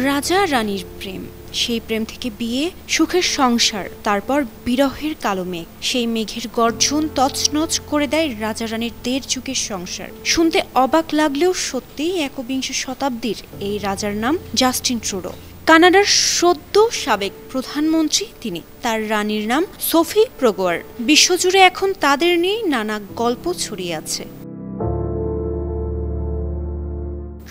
রাজা রানীর প্রেম, সেই প্রেম থেকে বিয়ে, সুখের সংসার, তারপর বিরহের কালো মেঘ। সেই মেঘের গর্জন তছনছ করে দেয় রাজা রানীর ১.৫ যুগের সংসার। শুনতে অবাক লাগলেও সত্যিই একবিংশ শতাব্দীর এই রাজার নাম জাস্টিন ট্রুডো। কানাডার সদ্য সাবেক প্রধানমন্ত্রী তিনি। তার রানীর নাম সোফি প্রগোয়ার। বিশ্বজুড়ে এখন তাদের নিয়ে নানা গল্প ছড়িয়ে আছে।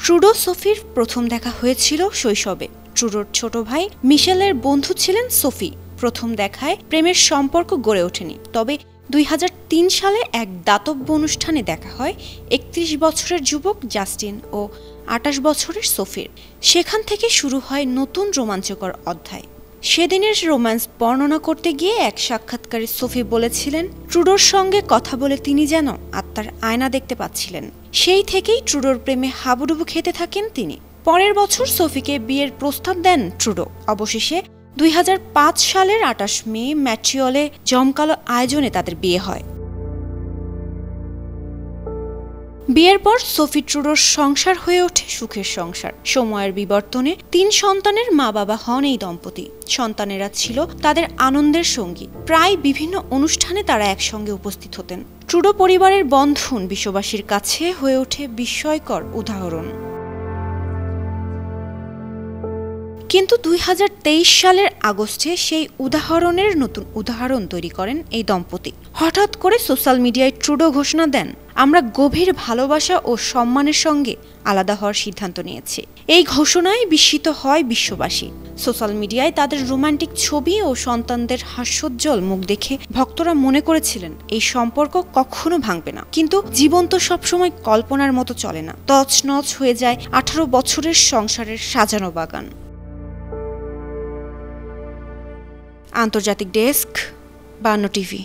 ট্রুডো সোফির প্রথম দেখা হয়েছিল শৈশবে। ট্রুডোর ছোট ভাই মিশেলের বন্ধু ছিলেন সোফি। প্রথম দেখায় প্রেমের সম্পর্ক গড়ে ওঠেনি, তবে ২০০৩ সালে এক দাতব্য অনুষ্ঠানে দেখা হয় ৩১ বছরের যুবক জাস্টিন ও ২৮ বছরের সোফির। সেখান থেকে শুরু হয় নতুন রোমাঞ্চকর অধ্যায়। সেদিনের রোম্যান্স বর্ণনা করতে গিয়ে এক সাক্ষাৎকারে সোফি বলেছিলেন, ট্রুডোর সঙ্গে কথা বলে তিনি যেন আত্মার আয়না দেখতে পাচ্ছিলেন। সেই থেকেই ট্রুডোর প্রেমে হাবুডুবু খেতে থাকেন তিনি। পরের বছর সোফিকে বিয়ের প্রস্তাব দেন ট্রুডো। অবশেষে ২০০৫ সালের ২৮ মে ম্যাট্রিয়লে জমকালো আয়োজনে তাদের বিয়ে হয়। বিয়ের পর সোফি ট্রুডোর সংসার হয়ে ওঠে সুখের সংসার। সময়ের বিবর্তনে ৩ সন্তানের মা বাবা হন এই দম্পতি। সন্তানেরা ছিল তাদের আনন্দের সঙ্গী। প্রায় বিভিন্ন অনুষ্ঠানে তারা একসঙ্গে উপস্থিত হতেন। ট্রুডো পরিবারের বন্ধন বিশ্ববাসীর কাছে হয়ে ওঠে বিস্ময়কর উদাহরণ। কিন্তু ২০২৩ সালের আগস্টে সেই উদাহরণের নতুন উদাহরণ তৈরি করেন এই দম্পতি। হঠাৎ করে সোশ্যাল মিডিয়ায় ট্রুডো ঘোষণা দেন, আমরা গভীর ভালোবাসা ও সম্মানের সঙ্গে আলাদা হওয়ার সিদ্ধান্ত নিয়েছি। এই ঘোষণায় বিস্মিত হয় বিশ্ববাসী। সোশ্যাল মিডিয়ায় তাদের রোমান্টিক ছবি ও সন্তানদের হাস্যোজ্জ্বল মুখ দেখে ভক্তরা মনে করেছিলেন এই সম্পর্ক কখনো ভাঙবে না। কিন্তু জীবন তো সবসময় কল্পনার মতো চলে না। তছনছ হয়ে যায় ১৮ বছরের সংসারের সাজানো বাগান। আন্তর্জাতিক ডেস্ক, ৫২ টিভি।